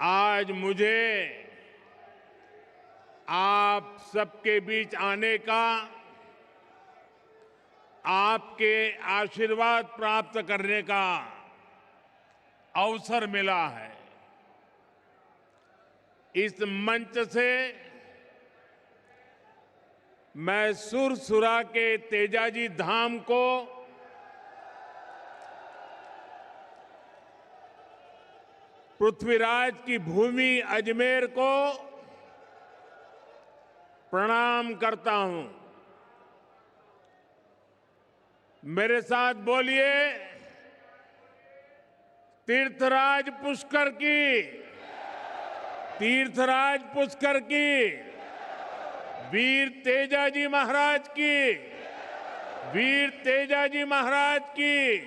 आज मुझे आप सबके बीच आने का, आपके आशीर्वाद प्राप्त करने का अवसर मिला है। इस मंच से मैं सुरसुरा के तेजाजी धाम को पृथ्वीराज की भूमि अजमेर को प्रणाम करता हूं। मेरे साथ बोलिए, तीर्थराज पुष्कर की, तीर्थराज पुष्कर की, वीर तेजाजी महाराज की, वीर तेजाजी महाराज की,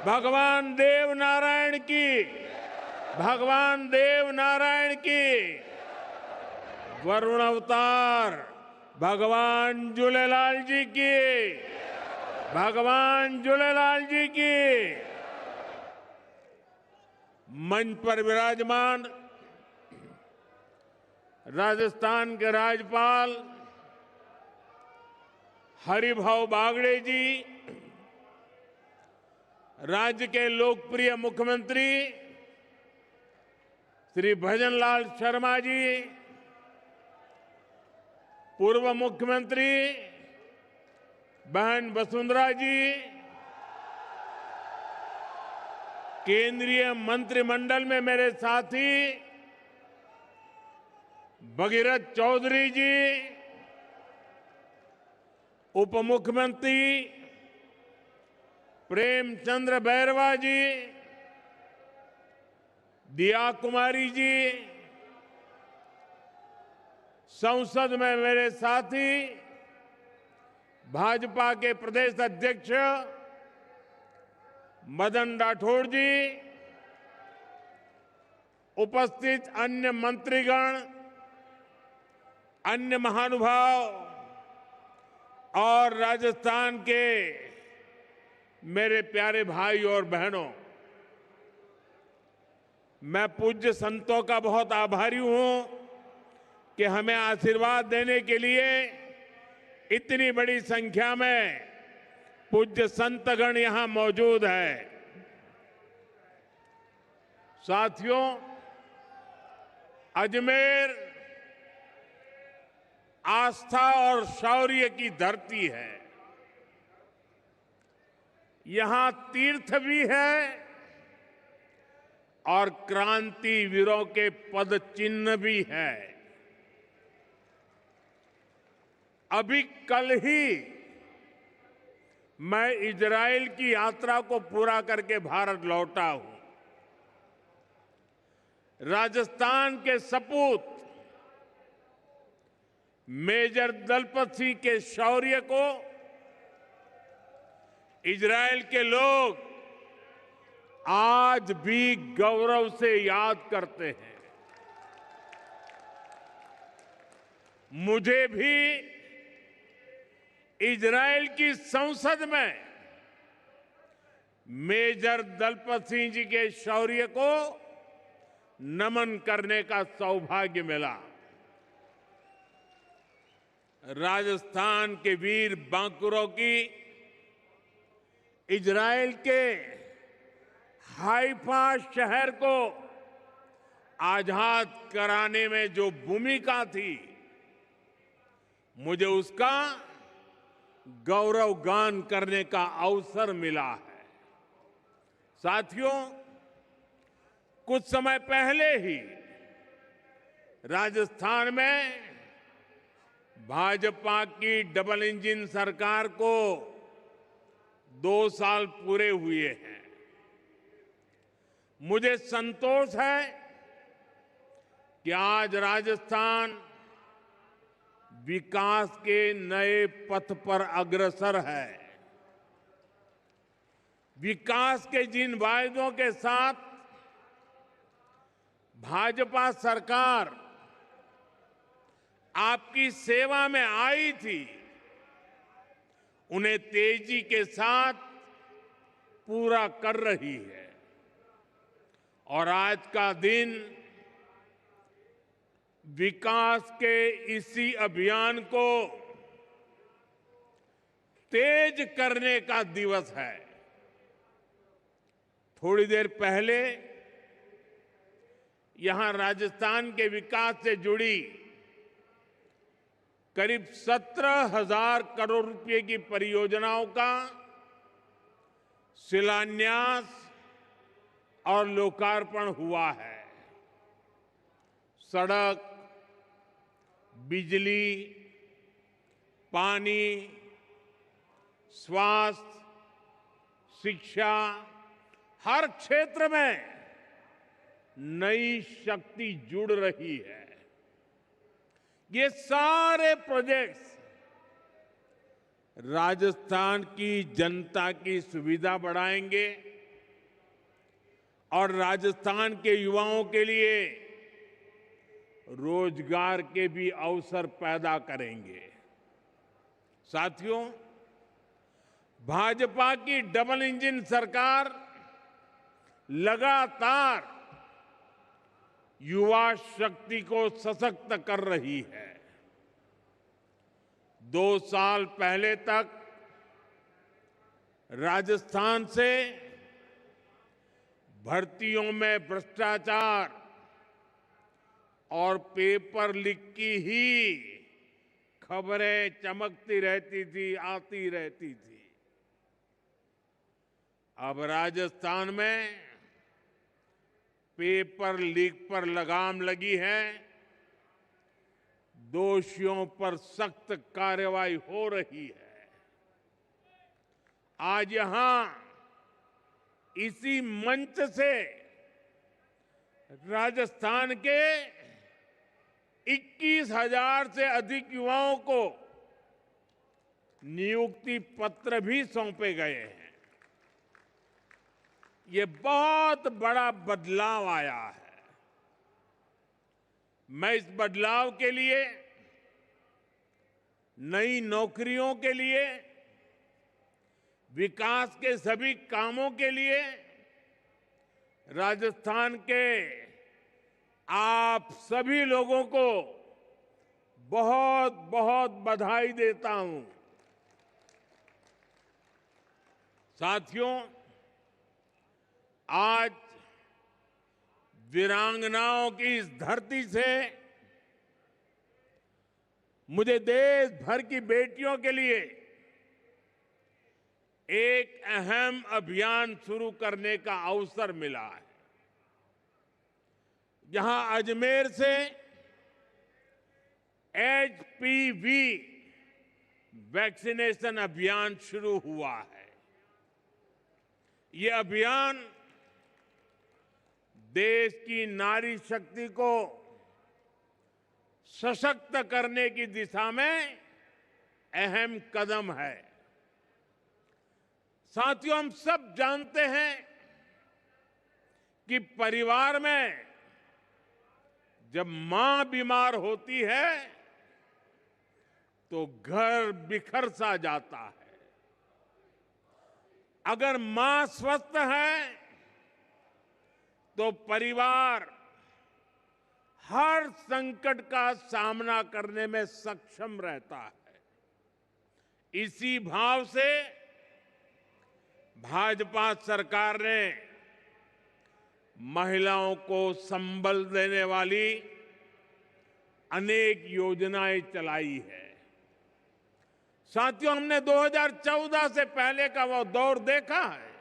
भगवान देव नारायण की, भगवान देव नारायण की, वरुण अवतार भगवान झूलेलाल जी की, भगवान झूलेलाल जी की। मंच पर विराजमान राजस्थान के राज्यपाल हरिभाऊ बागड़े जी, राज्य के लोकप्रिय मुख्यमंत्री श्री भजनलाल शर्मा जी, पूर्व मुख्यमंत्री बहन वसुंधरा जी, केंद्रीय मंत्रिमंडल में मेरे साथी भगीरथ चौधरी जी, उप मुख्यमंत्री प्रेमचंद्र बैरवा जी, दिया कुमारी जी, संसद में मेरे साथी भाजपा के प्रदेश अध्यक्ष मदन राठौड़ जी, उपस्थित अन्य मंत्रीगण, अन्य महानुभाव और राजस्थान के मेरे प्यारे भाई और बहनों, मैं पूज्य संतों का बहुत आभारी हूं कि हमें आशीर्वाद देने के लिए इतनी बड़ी संख्या में पूज्य संतगण यहां मौजूद है। साथियों, अजमेर आस्था और शौर्य की धरती है। यहां तीर्थ भी है और क्रांति वीरों के पद चिन्ह भी है। अभी कल ही मैं इजराइल की यात्रा को पूरा करके भारत लौटा हूं। राजस्थान के सपूत मेजर दलपत सिंह के शौर्य को इजराइल के लोग आज भी गौरव से याद करते हैं। मुझे भी इजराइल की संसद में मेजर दलपत सिंह जी के शौर्य को नमन करने का सौभाग्य मिला। राजस्थान के वीर बांकुरों की इजराइल के हाइफा शहर को आजाद कराने में जो भूमिका थी, मुझे उसका गौरव गान करने का अवसर मिला है। साथियों, कुछ समय पहले ही राजस्थान में भाजपा की डबल इंजन सरकार को 2 साल पूरे हुए हैं। मुझे संतोष है कि आज राजस्थान विकास के नए पथ पर अग्रसर है। विकास के जिन वायदों के साथ भाजपा सरकार आपकी सेवा में आई थी, उन्हें तेजी के साथ पूरा कर रही है। और आज का दिन विकास के इसी अभियान को तेज करने का दिवस है। थोड़ी देर पहले यहां राजस्थान के विकास से जुड़ी करीब 17,000 करोड़ रुपए की परियोजनाओं का शिलान्यास और लोकार्पण हुआ है। सड़क, बिजली, पानी, स्वास्थ्य, शिक्षा, हर क्षेत्र में नई शक्ति जुड़ रही है। ये सारे प्रोजेक्ट्स राजस्थान की जनता की सुविधा बढ़ाएंगे और राजस्थान के युवाओं के लिए रोजगार के भी अवसर पैदा करेंगे। साथियों, भाजपा की डबल इंजन सरकार लगातार युवा शक्ति को सशक्त कर रही है। 2 साल पहले तक राजस्थान से भर्तियों में भ्रष्टाचार और पेपर लीक की ही खबरें चमकती रहती थी, आती रहती थी। अब राजस्थान में पेपर लीक पर लगाम लगी है। दोषियों पर सख्त कार्रवाई हो रही है। आज यहां इसी मंच से राजस्थान के 21,000 से अधिक युवाओं को नियुक्ति पत्र भी सौंपे गए हैं। ये बहुत बड़ा बदलाव आया है। मैं इस बदलाव के लिए, नई नौकरियों के लिए, विकास के सभी कामों के लिए राजस्थान के आप सभी लोगों को बहुत बहुत बधाई देता हूं। साथियों, आज वीरांगनाओं की इस धरती से मुझे देश भर की बेटियों के लिए एक अहम अभियान शुरू करने का अवसर मिला है। जहां अजमेर से HPV वैक्सीनेशन अभियान शुरू हुआ है। ये अभियान देश की नारी शक्ति को सशक्त करने की दिशा में अहम कदम है। साथियों, हम सब जानते हैं कि परिवार में जब मां बीमार होती है तो घर बिखर सा जाता है। अगर मां स्वस्थ है तो परिवार हर संकट का सामना करने में सक्षम रहता है। इसी भाव से भाजपा सरकार ने महिलाओं को संबल देने वाली अनेक योजनाएं चलाई है। साथियों, हमने 2014 से पहले का वो दौर देखा है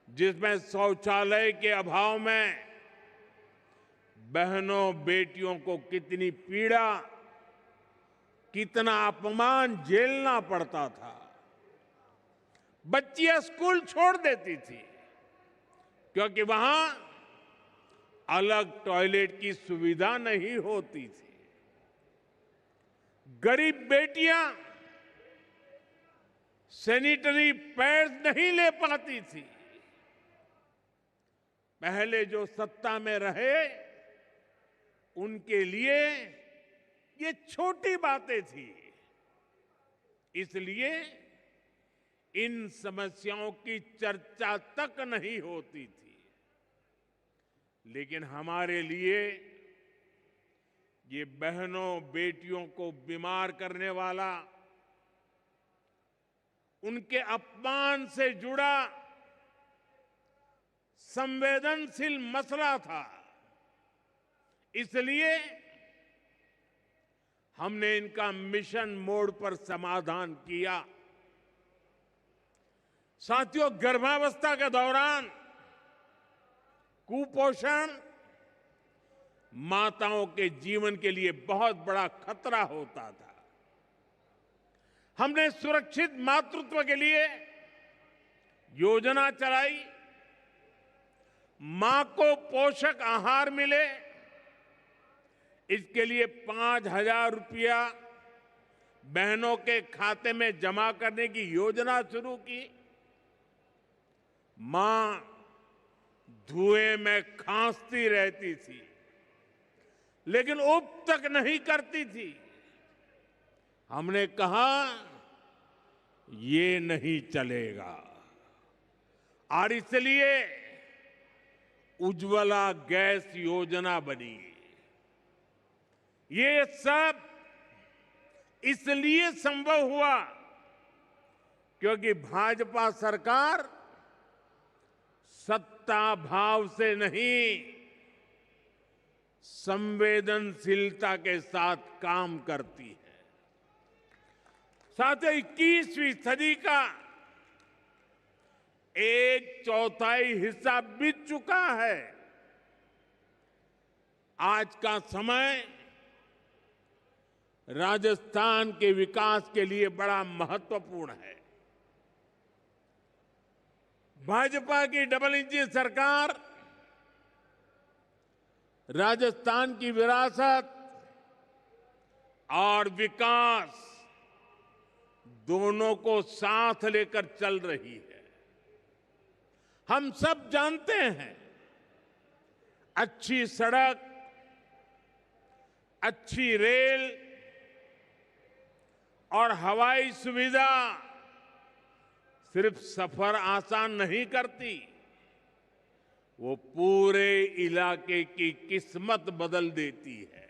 जिसमें शौचालय के अभाव में बहनों बेटियों को कितनी पीड़ा, कितना अपमान झेलना पड़ता था। बच्चियां स्कूल छोड़ देती थी क्योंकि वहां अलग टॉयलेट की सुविधा नहीं होती थी। गरीब बेटियां सैनिटरी पैड्स नहीं ले पाती थी। पहले जो सत्ता में रहे उनके लिए ये छोटी बातें थी। इसलिए इन समस्याओं की चर्चा तक नहीं होती थी। लेकिन हमारे लिए ये बहनों बेटियों को बीमार करने वाला, उनके अपमान से जुड़ा संवेदनशील मसला था। इसलिए हमने इनका मिशन मोड पर समाधान किया। साथियों, गर्भावस्था के दौरान कुपोषण माताओं के जीवन के लिए बहुत बड़ा खतरा होता था। हमने सुरक्षित मातृत्व के लिए योजना चलाई। मां को पोषक आहार मिले, इसके लिए 5,000 रुपया बहनों के खाते में जमा करने की योजना शुरू की। मां धुएं में खांसती रहती थी, लेकिन उब तक नहीं करती थी। हमने कहा ये नहीं चलेगा, और इसलिए उज्ज्वला गैस योजना बनी। ये सब इसलिए संभव हुआ क्योंकि भाजपा सरकार सत्ता भाव से नहीं, संवेदनशीलता के साथ काम करती है। साथ ही 21वीं सदी का 1/4 हिस्सा बीत चुका है। आज का समय राजस्थान के विकास के लिए बड़ा महत्वपूर्ण है। भाजपा की डबल इंजन सरकार राजस्थान की विरासत और विकास दोनों को साथ लेकर चल रही है। हम सब जानते हैं, अच्छी सड़क, अच्छी रेल और हवाई सुविधा सिर्फ सफर आसान नहीं करती, वो पूरे इलाके की किस्मत बदल देती है।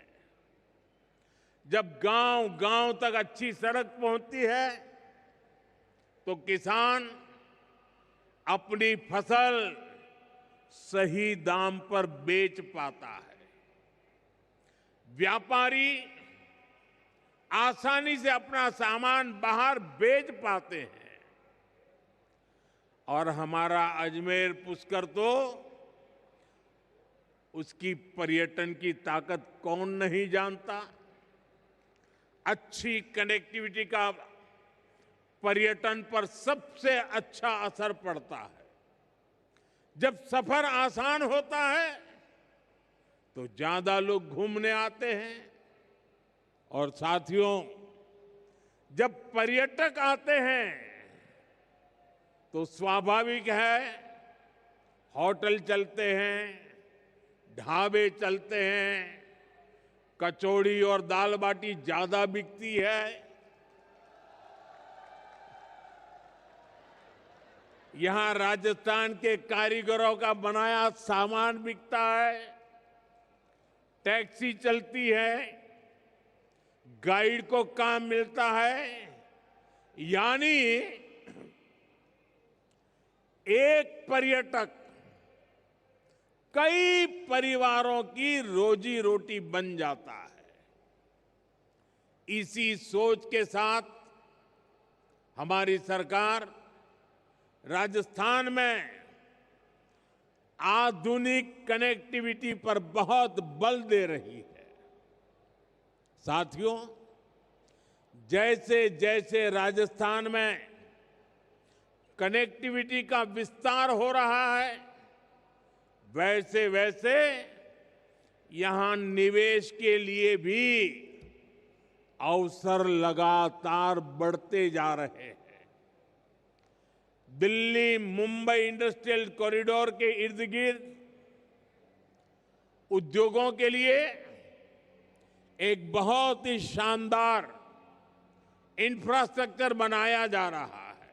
जब गांव-गांव तक अच्छी सड़क पहुंचती है तो किसान अपनी फसल सही दाम पर बेच पाता है। व्यापारी आसानी से अपना सामान बाहर बेच पाते हैं। और हमारा अजमेर पुष्कर तो उसकी पर्यटन की ताकत कौन नहीं जानता। अच्छी कनेक्टिविटी का पर्यटन पर सबसे अच्छा असर पड़ता है। जब सफर आसान होता है तो ज्यादा लोग घूमने आते हैं। और साथियों, जब पर्यटक आते हैं तो स्वाभाविक है होटल चलते हैं, ढाबे चलते हैं, कचौड़ी और दाल बाटी ज्यादा बिकती है। यहां राजस्थान के कारीगरों का बनाया सामान बिकता है, टैक्सी चलती है, गाइड को काम मिलता है। यानी एक पर्यटक कई परिवारों की रोजी रोटी बन जाता है। इसी सोच के साथ हमारी सरकार राजस्थान में आधुनिक कनेक्टिविटी पर बहुत बल दे रही है। साथियों, जैसे जैसे राजस्थान में कनेक्टिविटी का विस्तार हो रहा है, वैसे वैसे यहां निवेश के लिए भी अवसर लगातार बढ़ते जा रहे हैं। दिल्ली मुंबई इंडस्ट्रियल कॉरिडोर के इर्द गिर्द उद्योगों के लिए एक बहुत ही शानदार इंफ्रास्ट्रक्चर बनाया जा रहा है।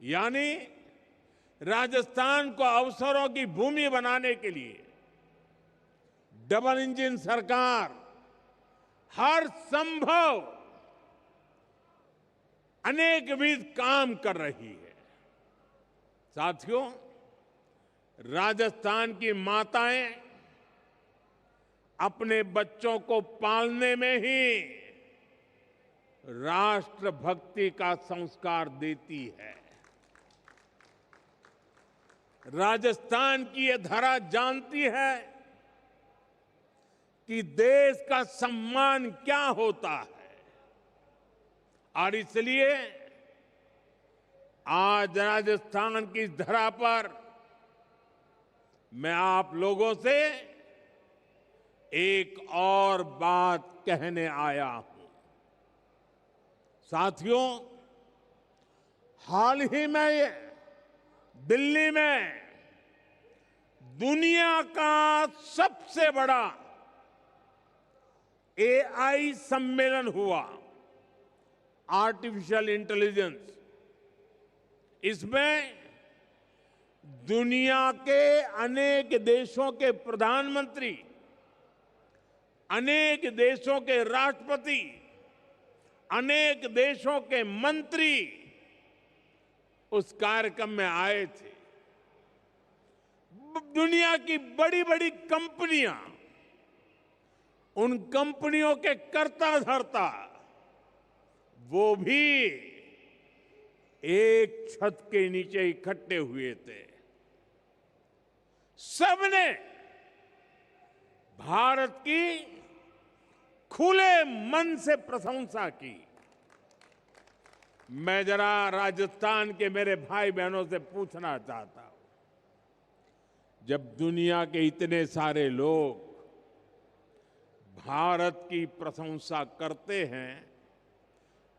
यानी राजस्थान को अवसरों की भूमि बनाने के लिए डबल इंजन सरकार हर संभव अनेकविध काम कर रही है। साथियों, राजस्थान की माताएं अपने बच्चों को पालने में ही राष्ट्रभक्ति का संस्कार देती है। राजस्थान की ये धरा जानती है कि देश का सम्मान क्या होता है, और इसलिए आज राजस्थान की धरा पर मैं आप लोगों से एक और बात कहने आया हूं। साथियों, हाल ही में दिल्ली में दुनिया का सबसे बड़ा एआई सम्मेलन हुआ, आर्टिफिशियल इंटेलिजेंस। इसमें दुनिया के अनेक देशों के प्रधानमंत्री, अनेक देशों के राष्ट्रपति, अनेक देशों के मंत्री उस कार्यक्रम में आए थे। दुनिया की बड़ी बड़ी कंपनियां, उन कंपनियों के कर्ता धर्ता, वो भी एक छत के नीचे इकट्ठे हुए थे। सबने भारत की खुले मन से प्रशंसा की। मैं जरा राजस्थान के मेरे भाई बहनों से पूछना चाहता हूं, जब दुनिया के इतने सारे लोग भारत की प्रशंसा करते हैं,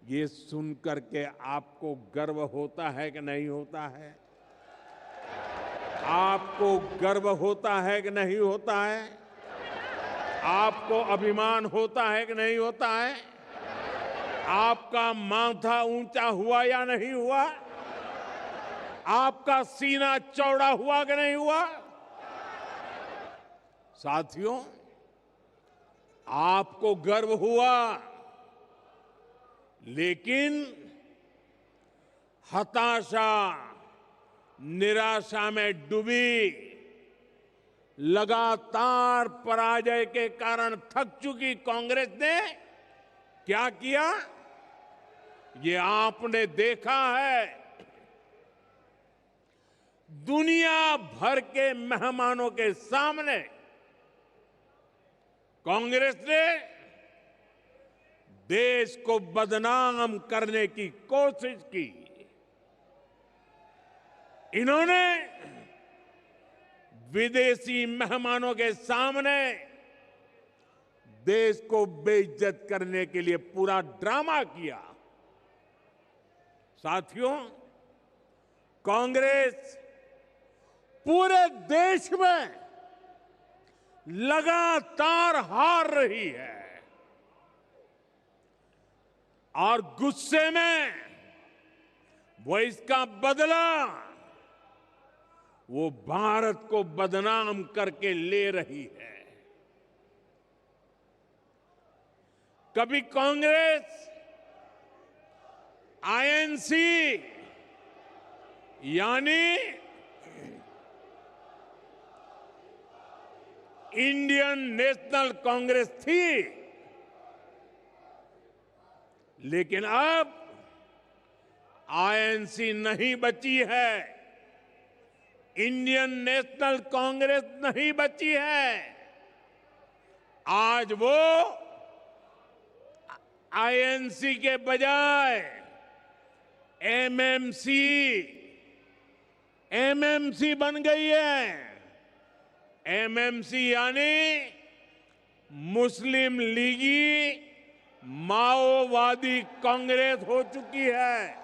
ये सुनकर के आपको गर्व होता है कि नहीं होता है? आपको गर्व होता है कि नहीं होता है? आपको अभिमान होता है कि नहीं होता है? आपका माथा ऊंचा हुआ या नहीं हुआ? आपका सीना चौड़ा हुआ कि नहीं हुआ? साथियों, आपको गर्व हुआ, लेकिन हताशा, निराशा में डूबी, लगातार पराजय के कारण थक चुकी कांग्रेस ने क्या किया, ये आपने देखा है। दुनिया भर के मेहमानों के सामने कांग्रेस ने देश को बदनाम करने की कोशिश की। इन्होंने विदेशी मेहमानों के सामने देश को बेइज्जत करने के लिए पूरा ड्रामा किया। साथियों, कांग्रेस पूरे देश में लगातार हार रही है, और गुस्से में वो इसका बदला वो भारत को बदनाम करके ले रही है। कभी कांग्रेस आईएनसी यानी इंडियन नेशनल कांग्रेस थी, लेकिन अब आईएनसी नहीं बची है, इंडियन नेशनल कांग्रेस नहीं बची है। आज वो आईएनसी के बजाय एमएमसी बन गई है। एमएमसी यानी मुस्लिम लीगी माओवादी कांग्रेस हो चुकी है।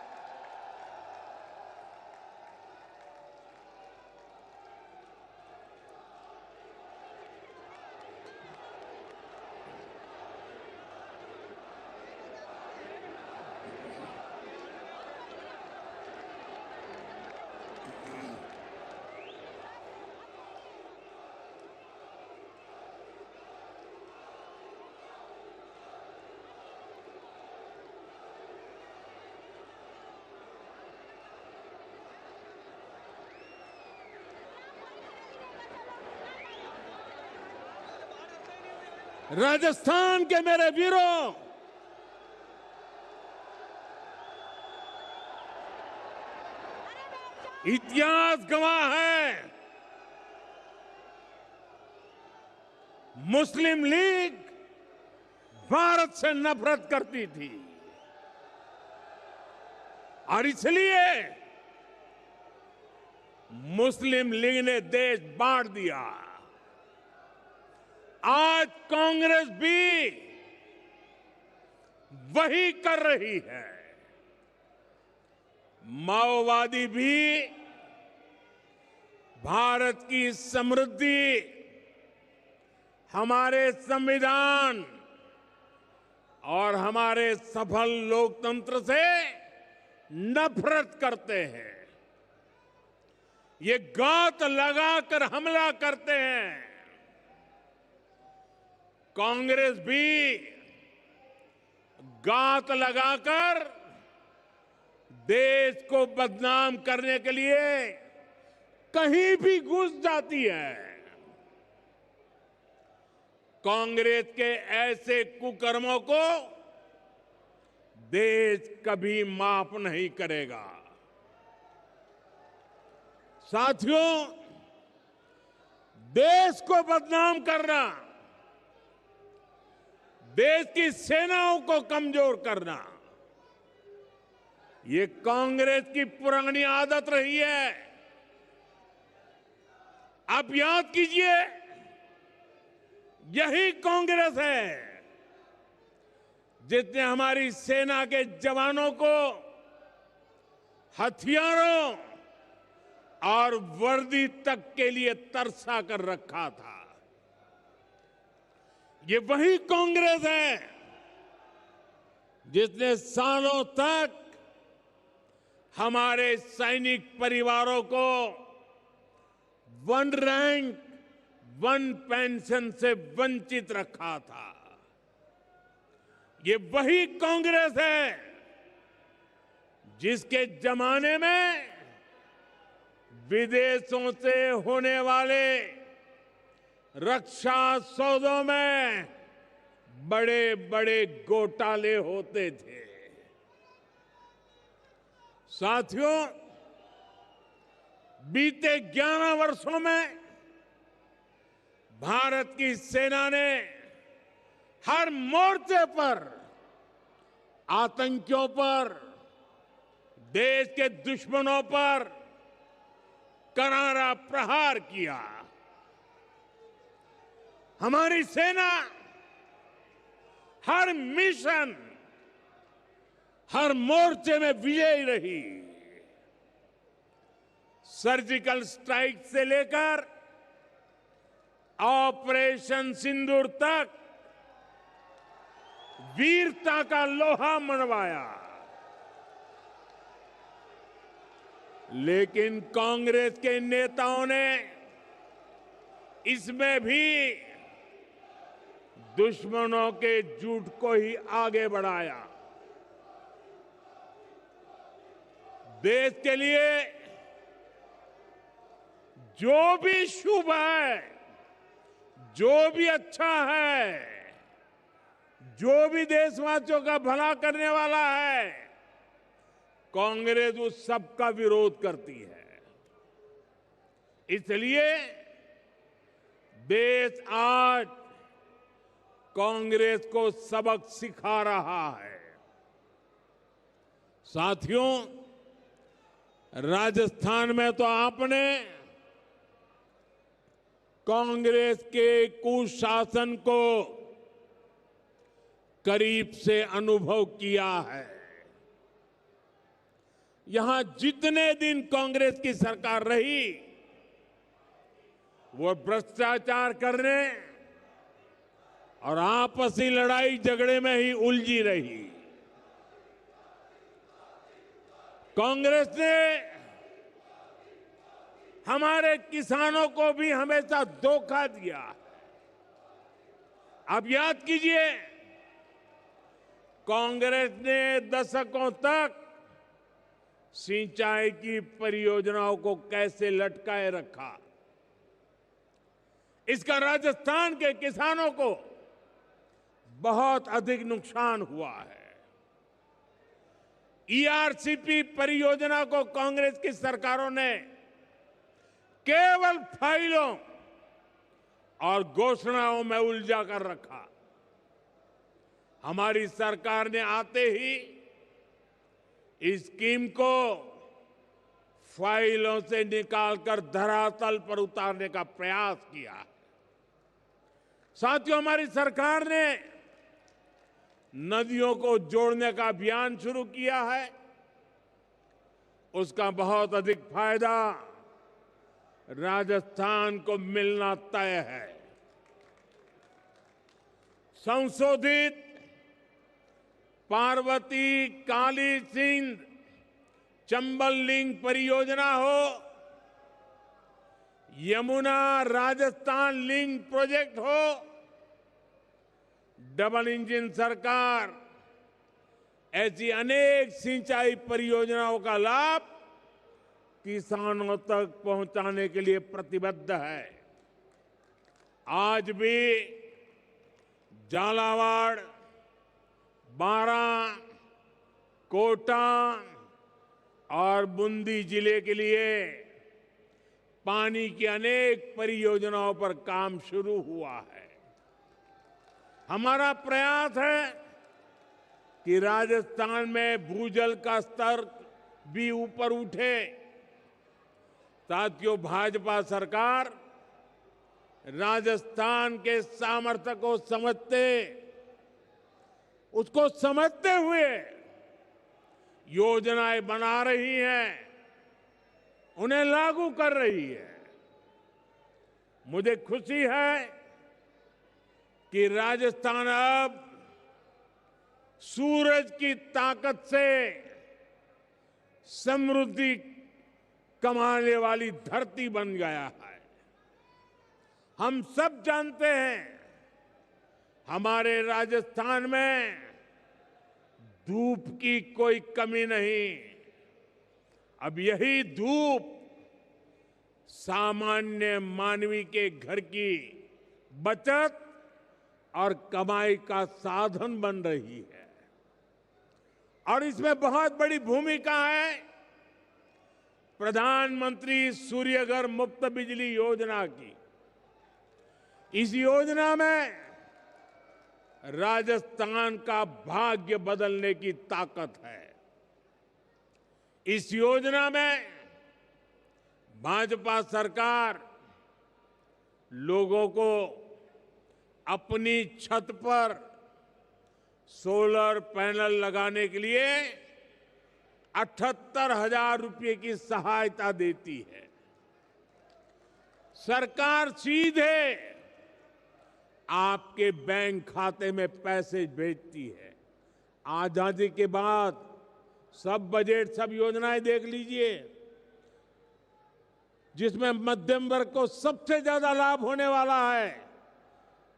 राजस्थान के मेरे वीरों, इतिहास गवाह है, मुस्लिम लीग भारत से नफरत करती थी और इसलिए मुस्लिम लीग ने देश बांट दिया। आज कांग्रेस भी वही कर रही है। माओवादी भी भारत की समृद्धि, हमारे संविधान और हमारे सफल लोकतंत्र से नफरत करते हैं। ये घात लगाकर हमला करते हैं। कांग्रेस भी घात लगाकर देश को बदनाम करने के लिए कहीं भी घुस जाती है। कांग्रेस के ऐसे कुकर्मों को देश कभी माफ नहीं करेगा। साथियों, देश को बदनाम करना, देश की सेनाओं को कमजोर करना, ये कांग्रेस की पुरानी आदत रही है। आप याद कीजिए, यही कांग्रेस है जिसने हमारी सेना के जवानों को हथियारों और वर्दी तक के लिए तरसा कर रखा था। ये वही कांग्रेस है जिसने सालों तक हमारे सैनिक परिवारों को वन रैंक, वन पेंशन से वंचित रखा था। ये वही कांग्रेस है जिसके जमाने में विदेशों से होने वाले रक्षा सौदों में बड़े बड़े घोटाले होते थे। साथियों, बीते 11 वर्षों में भारत की सेना ने हर मोर्चे पर आतंकियों पर, देश के दुश्मनों पर करारा प्रहार किया। हमारी सेना हर मिशन, हर मोर्चे में विजयी रही। सर्जिकल स्ट्राइक से लेकर ऑपरेशन सिंदूर तक वीरता का लोहा मनवाया। लेकिन कांग्रेस के नेताओं ने इसमें भी दुश्मनों के झूठ को ही आगे बढ़ाया। देश के लिए जो भी शुभ है, जो भी अच्छा है, जो भी देशवासियों का भला करने वाला है, कांग्रेस उस सब का विरोध करती है। इसलिए देश आज कांग्रेस को सबक सिखा रहा है। साथियों, राजस्थान में तो आपने कांग्रेस के कुशासन को करीब से अनुभव किया है। यहां जितने दिन कांग्रेस की सरकार रही, वो भ्रष्टाचार करने और आपसी लड़ाई झगड़े में ही उलझी रही। कांग्रेस ने हमारे किसानों को भी हमेशा धोखा दिया। आप याद कीजिए, कांग्रेस ने दशकों तक सिंचाई की परियोजनाओं को कैसे लटकाए रखा। इसका राजस्थान के किसानों को बहुत अधिक नुकसान हुआ है। ईआरसीपी परियोजना को कांग्रेस की सरकारों ने केवल फाइलों और घोषणाओं में उलझा कर रखा। हमारी सरकार ने आते ही इस स्कीम को फाइलों से निकालकर धरातल पर उतारने का प्रयास किया है। साथियों, हमारी सरकार ने नदियों को जोड़ने का अभियान शुरू किया है। उसका बहुत अधिक फायदा राजस्थान को मिलना तय है। संशोधित पार्वती काली सिंध चंबल लिंक परियोजना हो, यमुना राजस्थान लिंक प्रोजेक्ट हो, डबल इंजन सरकार ऐसी अनेक सिंचाई परियोजनाओं का लाभ किसानों तक पहुंचाने के लिए प्रतिबद्ध है। आज भी झालावाड़, बारां, कोटा और बूंदी जिले के लिए पानी की अनेक परियोजनाओं पर काम शुरू हुआ है। हमारा प्रयास है कि राजस्थान में भूजल का स्तर भी ऊपर उठे। साथियों, भाजपा सरकार राजस्थान के सामर्थ्य को उसको समझते हुए योजनाएं बना रही है, उन्हें लागू कर रही है। मुझे खुशी है कि राजस्थान अब सूरज की ताकत से समृद्धि कमाने वाली धरती बन गया है। हम सब जानते हैं, हमारे राजस्थान में धूप की कोई कमी नहीं। अब यही धूप सामान्य मानवी के घर की बचत और कमाई का साधन बन रही है। और इसमें बहुत बड़ी भूमिका है प्रधानमंत्री सूर्यघर मुफ्त बिजली योजना की। इस योजना में राजस्थान का भाग्य बदलने की ताकत है। इस योजना में भाजपा सरकार लोगों को अपनी छत पर सोलर पैनल लगाने के लिए 78,000 रुपये की सहायता देती है। सरकार सीधे आपके बैंक खाते में पैसे भेजती है। आजादी के बाद सब बजट, सब योजनाएं देख लीजिए, जिसमें मध्यम वर्ग को सबसे ज्यादा लाभ होने वाला है,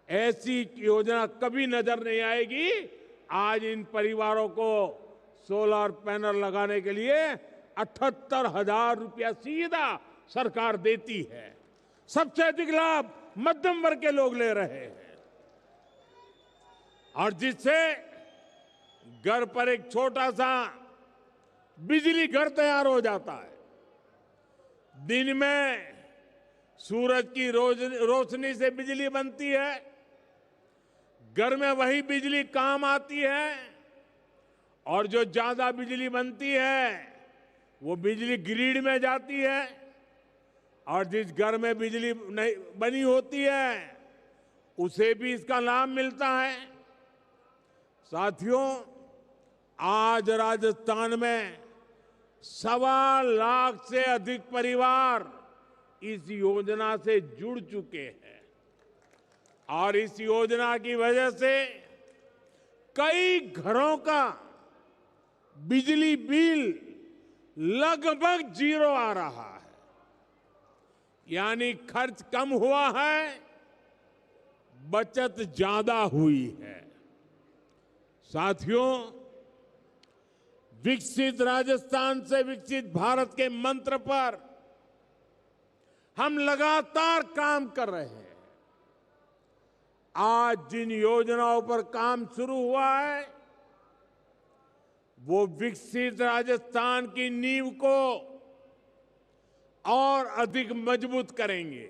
ऐसी योजना कभी नजर नहीं आएगी। आज इन परिवारों को सोलर पैनल लगाने के लिए 78,000 रुपया सीधा सरकार देती है। सबसे अधिक लाभ मध्यम वर्ग के लोग ले रहे हैं, और जिससे घर पर एक छोटा सा बिजली घर तैयार हो जाता है। दिन में सूरज की रोशनी से बिजली बनती है, घर में वही बिजली काम आती है, और जो ज्यादा बिजली बनती है वो बिजली ग्रिड में जाती है, और जिस घर में बिजली नहीं बनी होती है उसे भी इसका लाभ मिलता है। साथियों, आज राजस्थान में 1.25 लाख से अधिक परिवार इस योजना से जुड़ चुके हैं, और इस योजना की वजह से कई घरों का बिजली बिल लगभग 0 आ रहा है। यानी खर्च कम हुआ है, बचत ज्यादा हुई है। साथियों, विकसित राजस्थान से विकसित भारत के मंत्र पर हम लगातार काम कर रहे हैं। आज जिन योजनाओं पर काम शुरू हुआ है वो विकसित राजस्थान की नींव को और अधिक मजबूत करेंगे।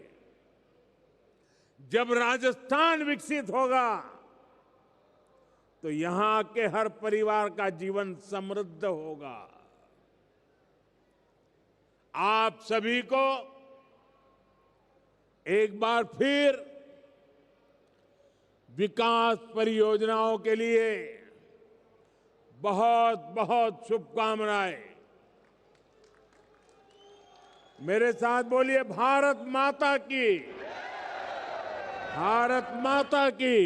जब राजस्थान विकसित होगा तो यहां के हर परिवार का जीवन समृद्ध होगा। आप सभी को एक बार फिर विकास परियोजनाओं के लिए बहुत बहुत शुभकामनाएं। मेरे साथ बोलिए भारत माता की, भारत माता की।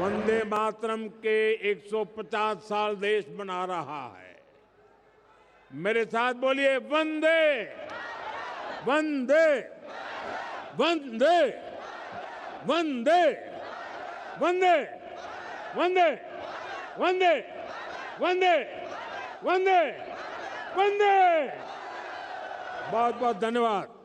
वंदे मातरम के 150 साल देश मना रहा है। मेरे साथ बोलिए वंदे वंदे वंदे वंदे वंदे वंदे वंदे वंदे वंदे वंदे। बहुत बहुत धन्यवाद।